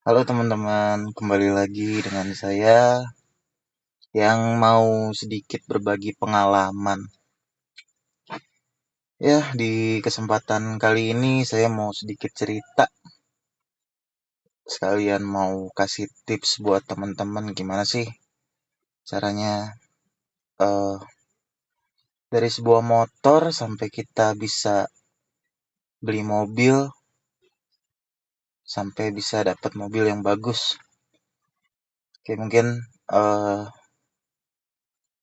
Halo teman-teman, kembali lagi dengan saya yang mau sedikit berbagi pengalaman. Ya, di kesempatan kali ini saya mau sedikit cerita, sekalian mau kasih tips buat teman-teman gimana sih caranya eh, dari sebuah motor sampai kita bisa beli mobil, sampai bisa dapat mobil yang bagus. Oke, mungkin eh,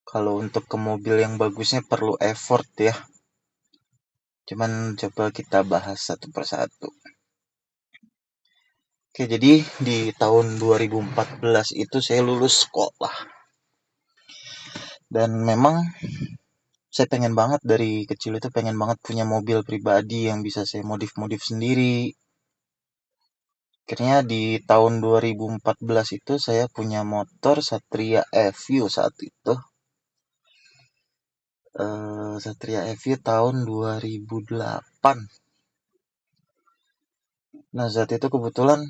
kalau untuk ke mobil yang bagusnya perlu effort ya. Cuman coba kita bahas satu persatu. Oke, jadi di tahun 2014 itu saya lulus sekolah. Dan memang saya pengen banget dari kecil itu pengen banget punya mobil pribadi yang bisa saya modif-modif sendiri. Akhirnya di tahun 2014 itu saya punya motor Satria FU saat itu. Satria FU tahun 2008. Nah, saat itu kebetulan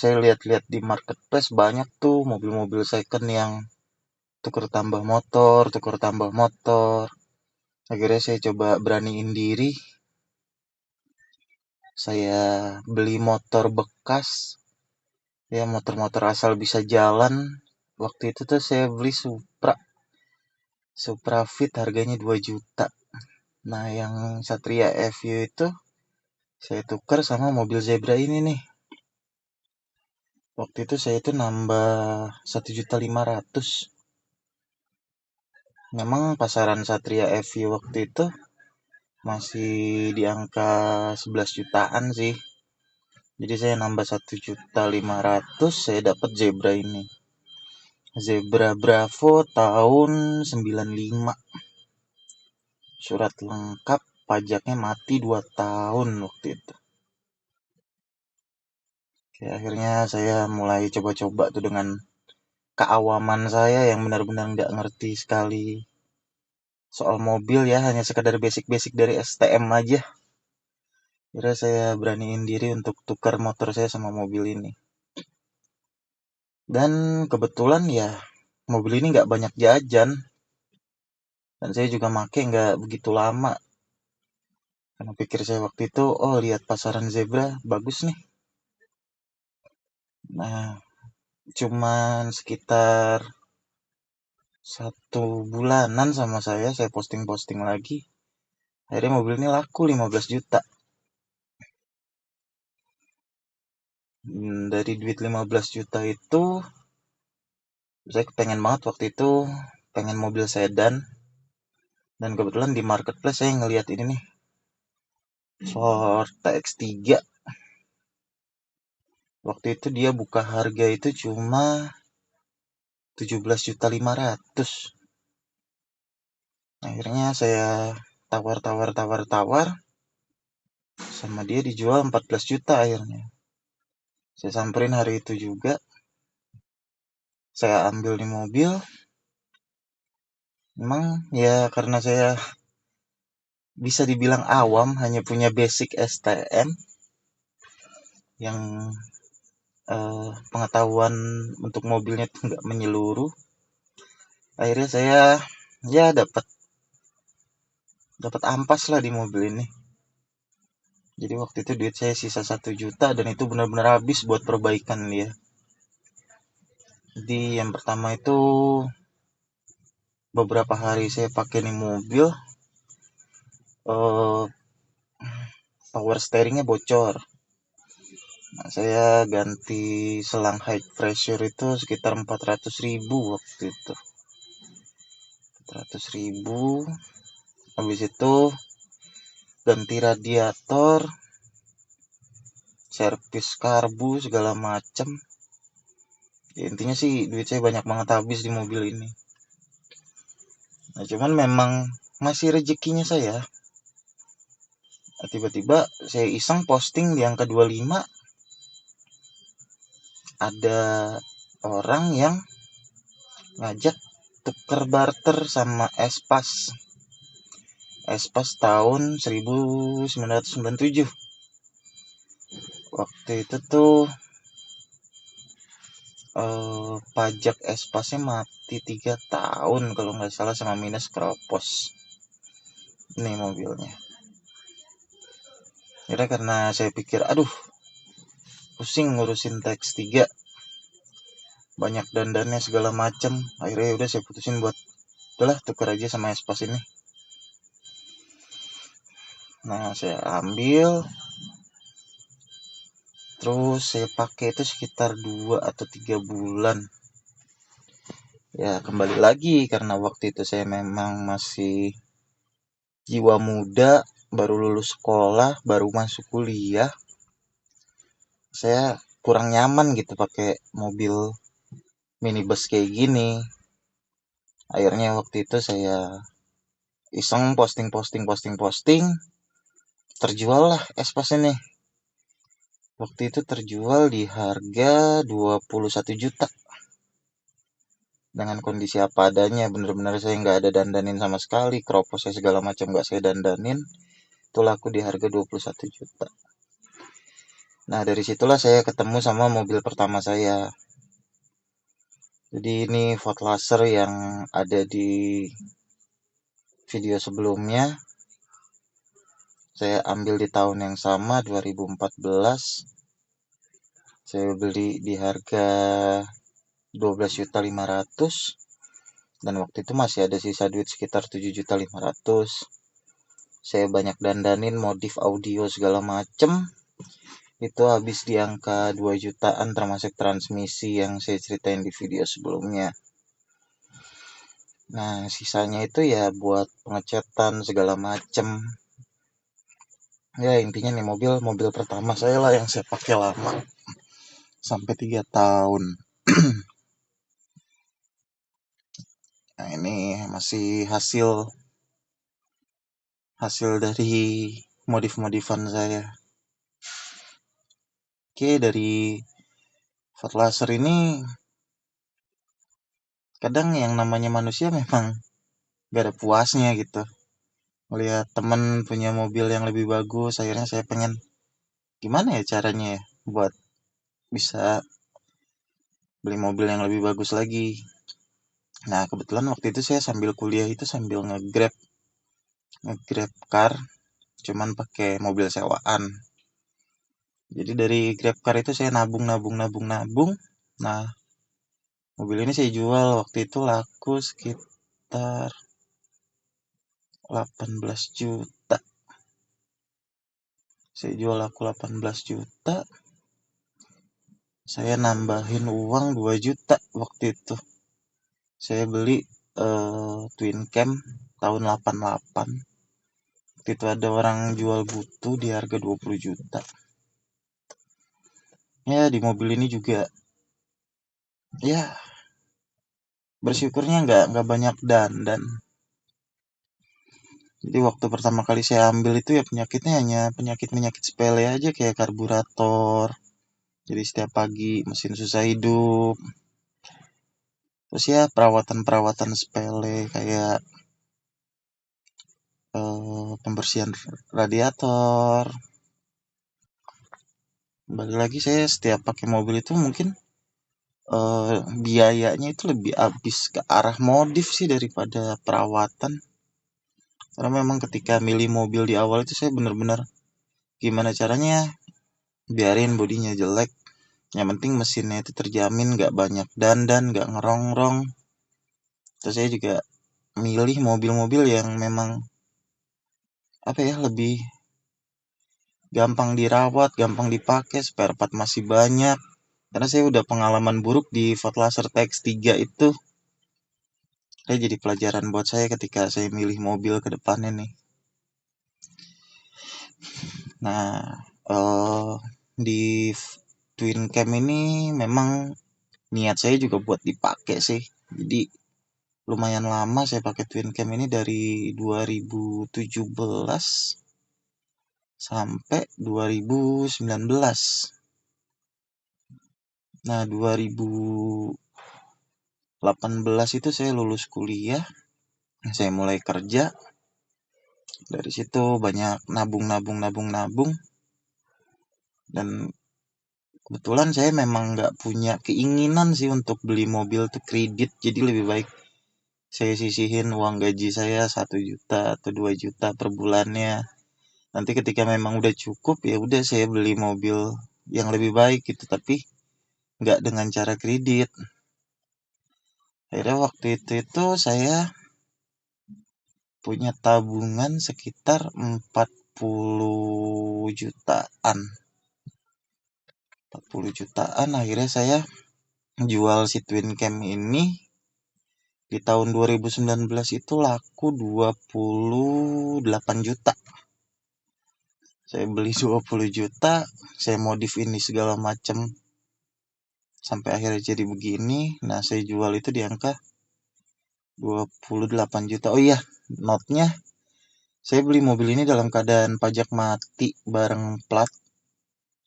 saya lihat-lihat di marketplace banyak tuh mobil-mobil second yang tuker tambah motor. Akhirnya saya coba beraniin diri, saya beli motor bekas, ya motor-motor asal bisa jalan. Waktu itu tuh saya beli Supra Fit harganya 2 juta. Nah yang Satria FU itu saya tukar sama mobil Zebra ini nih. Waktu itu saya itu nambah 1.500.000. Memang pasaran Satria FU waktu itu masih di angka 11 jutaan sih. Jadi saya nambah 1.500.000, saya dapat Zebra ini. Zebra Bravo tahun 95. Surat lengkap, pajaknya mati 2 tahun waktu itu. Oke, akhirnya saya mulai coba-coba tuh dengan keawaman saya yang benar-benar nggak ngerti sekali soal mobil ya, hanya sekadar basic-basic dari STM aja. Akhirnya saya beraniin diri untuk tukar motor saya sama mobil ini. Dan kebetulan ya mobil ini nggak banyak jajan. Dan saya juga make nggak begitu lama. Karena pikir saya waktu itu, oh lihat pasaran Zebra, bagus nih. Nah, cuman sekitar 1 bulanan sama saya posting-posting lagi. Akhirnya mobil ini laku 15 juta. Dari duit 15 juta itu, saya pengen banget waktu itu, pengen mobil sedan. Dan kebetulan di marketplace saya ngelihat ini nih, Ford TX3. Waktu itu dia buka harga itu cuma 17.500.000. Akhirnya saya tawar sama dia dijual 14 juta akhirnya. Saya samperin hari itu juga. Saya ambil di mobil. Memang ya karena saya bisa dibilang awam, hanya punya basic STM yang pengetahuan untuk mobilnya tuh nggak menyeluruh. Akhirnya saya ya dapat ampas lah di mobil ini. Jadi waktu itu duit saya sisa 1 juta dan itu benar-benar habis buat perbaikan dia. Jadi yang pertama itu beberapa hari saya pakai nih mobil, eh, power steeringnya bocor. Nah, saya ganti selang high pressure itu sekitar 400.000 waktu itu. 400.000. Habis itu ganti radiator, servis karbu segala macem. Ya, intinya sih duit saya banyak banget habis di mobil ini. Nah, cuman memang masih rezekinya saya. Nah, tiba-tiba saya iseng posting di angka 25, ada orang yang ngajak tuker barter sama Espas. Espas tahun 1997. Waktu itu tuh pajak espasnya mati 3 tahun kalau nggak salah, sama minus keropos. Ini mobilnya. Kira karena saya pikir, aduh, pusing ngurusin TX3, banyak dandannya segala macem. Akhirnya udah saya putusin buat udahlah tuker aja sama espas ini. Nah, saya ambil, terus saya pakai itu sekitar 2 atau 3 bulan. Ya, kembali lagi karena waktu itu saya memang masih jiwa muda, baru lulus sekolah, baru masuk kuliah. Saya kurang nyaman gitu pakai mobil minibus kayak gini. Akhirnya waktu itu saya iseng posting, terjual lah espas ini. Waktu itu terjual di harga 21 juta. Dengan kondisi apa adanya, bener-bener saya nggak ada dandanin sama sekali, keropos saya segala macam nggak saya dandanin. Itu laku di harga 21 juta. Nah, dari situlah saya ketemu sama mobil pertama saya. Jadi ini Ford Laser yang ada di video sebelumnya. Saya ambil di tahun yang sama, 2014. Saya beli di harga 12.500.000, dan waktu itu masih ada sisa duit sekitar 7.500.000. Saya banyak dandanin, modif audio segala macem. Itu habis di angka 2 jutaan termasuk transmisi yang saya ceritain di video sebelumnya. Nah, sisanya itu ya buat pengecatan segala macem. Ya, intinya nih mobil pertama saya lah yang saya pakai lama sampai 3 tahun. Nah, ini masih hasil dari modif-modifan saya. Oke, dari Ford Laser ini kadang yang namanya manusia memang gak ada puasnya gitu. Melihat temen punya mobil yang lebih bagus, akhirnya saya pengen gimana ya caranya ya buat bisa beli mobil yang lebih bagus lagi. Nah, kebetulan waktu itu saya sambil kuliah itu sambil nge-grab car, cuman pakai mobil sewaan. Jadi dari Grab car itu saya nabung. Nah, mobil ini saya jual waktu itu laku sekitar 18 juta. Saya jual laku 18 juta. Saya nambahin uang 2 juta waktu itu. Saya beli Twin Cam tahun 88. Waktu itu ada orang jual butuh di harga 20 juta. Ya, di mobil ini juga ya bersyukurnya nggak banyak dandan. Jadi waktu pertama kali saya ambil itu ya penyakitnya hanya penyakit sepele aja kayak karburator. Jadi setiap pagi mesin susah hidup. Terus ya perawatan sepele kayak pembersihan radiator. Balik lagi saya setiap pakai mobil itu mungkin biayanya itu lebih habis ke arah modif sih daripada perawatan. Karena memang ketika milih mobil di awal itu saya benar-benar gimana caranya biarin bodinya jelek, yang penting mesinnya itu terjamin gak banyak dandan, gak ngerongrong. Terus saya juga milih mobil-mobil yang memang apa ya, lebih gampang dirawat, gampang dipakai, spare part masih banyak. Karena saya udah pengalaman buruk di Ford Laser TX3 itu. Saya jadi pelajaran buat saya ketika saya milih mobil ke depannya nih. Nah, di Twin Cam ini memang niat saya juga buat dipakai sih. Jadi lumayan lama saya pakai Twin Cam ini dari 2017 sampai 2019. Nah, 2018 itu saya lulus kuliah, saya mulai kerja. Dari situ banyak nabung, dan Kebetulan saya memang nggak punya keinginan sih untuk beli mobil tuh kredit, jadi lebih baik saya sisihin uang gaji saya 1 juta atau 2 juta per bulannya. Nanti ketika memang udah cukup ya udah saya beli mobil yang lebih baik gitu, tapi nggak dengan cara kredit. Akhirnya waktu itu saya punya tabungan sekitar 40 jutaan. 40 jutaan akhirnya saya jual si Twin Cam ini di tahun 2019 itu laku 28 juta. Saya beli 20 juta, saya modif ini segala macam sampai akhirnya jadi begini. Nah, saya jual itu di angka 28 juta. Oh iya, notnya saya beli mobil ini dalam keadaan pajak mati bareng plat.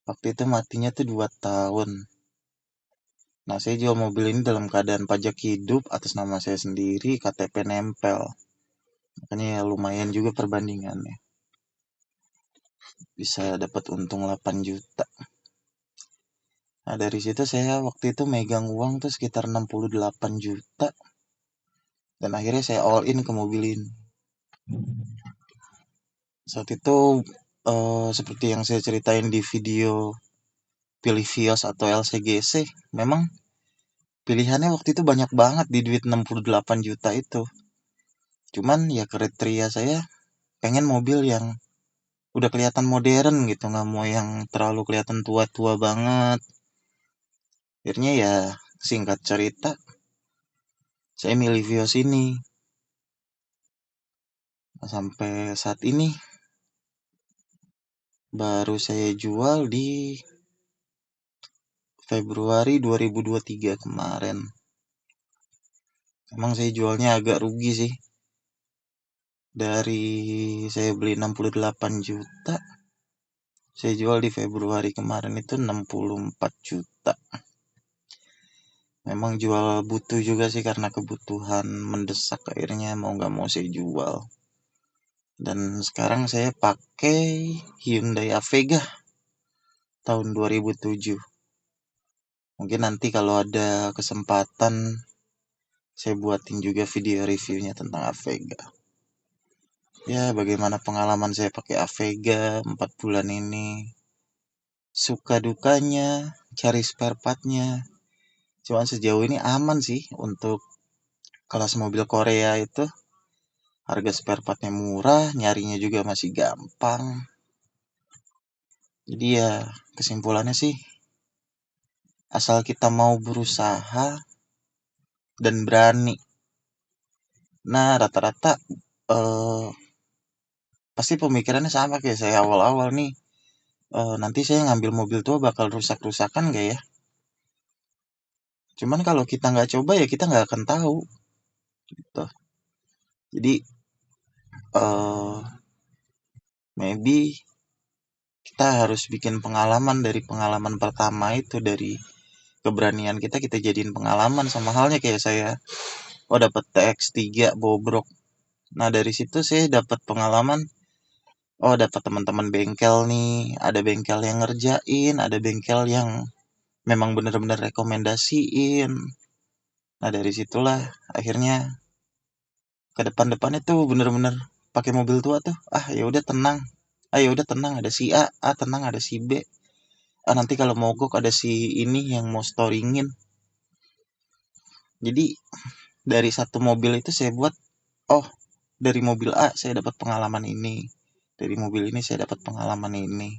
Waktu itu matinya tuh 2 tahun. Nah, saya jual mobil ini dalam keadaan pajak hidup atas nama saya sendiri, KTP nempel. Makanya ya lumayan juga perbandingannya. Bisa dapat untung 8 juta. Nah, dari situ saya waktu itu megang uang tuh sekitar 68 juta. Dan akhirnya saya all in ke mobil ini. Saat itu seperti yang saya ceritain di video pilih Vios atau LCGC, memang pilihannya waktu itu banyak banget di duit 68 juta itu. Cuman ya kriteria saya pengen mobil yang udah kelihatan modern gitu, nggak mau yang terlalu kelihatan tua-tua banget. Akhirnya ya singkat cerita, saya milih Vios ini. Nah, sampai saat ini baru saya jual di Februari 2023 kemarin. Emang saya jualnya agak rugi sih. Dari saya beli 68 juta, saya jual di Februari kemarin itu 64 juta. Memang jual butuh juga sih karena kebutuhan mendesak, akhirnya mau nggak mau saya jual. Dan sekarang saya pakai Hyundai Avega tahun 2007. Mungkin nanti kalau ada kesempatan saya buatin juga video reviewnya tentang Avega. Ya, bagaimana pengalaman saya pakai Avega 4 bulan ini. Suka dukanya, cari spare partnya. Cuman sejauh ini aman sih untuk kelas mobil Korea itu. Harga spare partnya murah, nyarinya juga masih gampang. Jadi ya kesimpulannya sih, asal kita mau berusaha dan berani. Nah, rata-rata pasti pemikirannya sama kayak saya awal-awal nih. Nanti saya ngambil mobil tua bakal rusak-rusakan gak ya? Cuman kalau kita nggak coba ya kita nggak akan tahu. Gitu. Jadi maybe kita harus bikin pengalaman dari pengalaman pertama itu, dari keberanian kita jadiin pengalaman. Sama halnya kayak saya, dapat TX3 bobrok. Nah, dari situ saya dapat pengalaman, dapat teman-teman bengkel nih, ada bengkel yang ngerjain, ada bengkel yang memang benar-benar rekomendasiin. Nah, dari situlah akhirnya ke depan-depannya tuh benar-benar pakai mobil tua tuh. Ya udah tenang. Ya udah tenang, ada si A, tenang ada si B. Nanti kalau mogok ada si ini yang mau storingin. Jadi dari satu mobil itu saya buat, dari mobil A saya dapat pengalaman ini, dari mobil ini saya dapat pengalaman ini.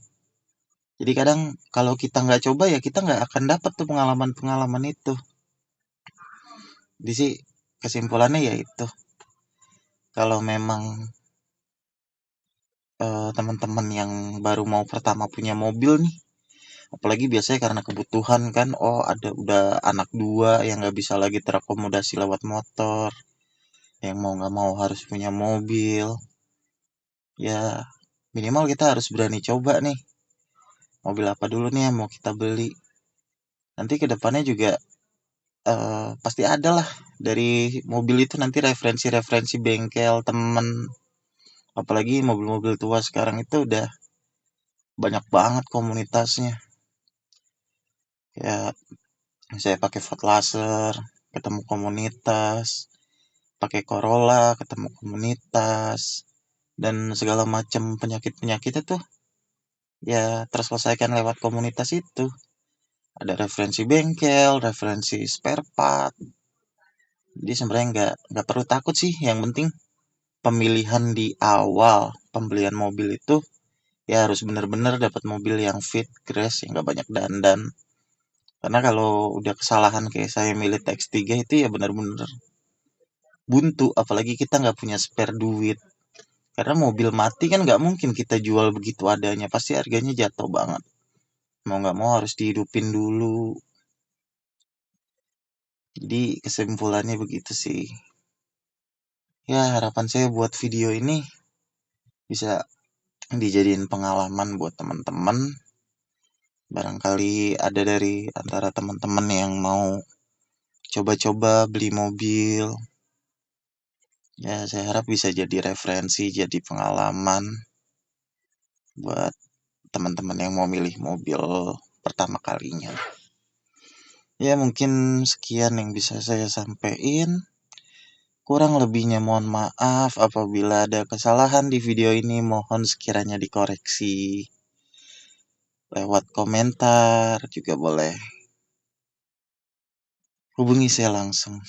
Jadi kadang kalau kita nggak coba ya kita nggak akan dapat tuh pengalaman-pengalaman itu. Jadi sih kesimpulannya ya itu, kalau memang teman-teman yang baru mau pertama punya mobil nih, apalagi biasanya karena kebutuhan kan, ada udah anak 2 yang nggak bisa lagi terakomodasi lewat motor, yang mau nggak mau harus punya mobil. Ya minimal kita harus berani coba nih, mobil apa dulu nih yang mau kita beli. Nanti kedepannya juga pasti ada lah dari mobil itu nanti referensi-referensi bengkel temen. Apalagi mobil-mobil tua sekarang itu udah banyak banget komunitasnya. Ya, saya pakai Ford Laser, ketemu komunitas, pakai Corolla, ketemu komunitas, dan segala macam penyakit-penyakit itu ya terselesaikan lewat komunitas itu. Ada referensi bengkel, referensi spare part. Jadi sebenarnya nggak perlu takut sih. Yang penting pemilihan di awal pembelian mobil itu ya harus benar-benar dapat mobil yang fit, crash, yang nggak banyak dandan. Karena kalau udah kesalahan kayak saya milih TX3 itu ya benar-benar buntu. Apalagi kita nggak punya spare duit. Karena mobil mati kan nggak mungkin kita jual begitu adanya. Pasti harganya jatuh banget. Mau nggak mau harus dihidupin dulu. Jadi kesimpulannya begitu sih. Ya harapan saya buat video ini bisa dijadiin pengalaman buat teman-teman. Barangkali ada dari antara teman-teman yang mau coba-coba beli mobil. Ya saya harap bisa jadi referensi, jadi pengalaman buat teman-teman yang mau milih mobil pertama kalinya. Ya mungkin sekian yang bisa saya sampaikan. Kurang lebihnya mohon maaf apabila ada kesalahan di video ini, mohon sekiranya dikoreksi lewat komentar juga boleh. Hubungi saya langsung.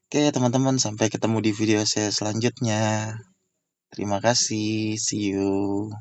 Oke teman-teman, sampai ketemu di video saya selanjutnya. Terima kasih, see you.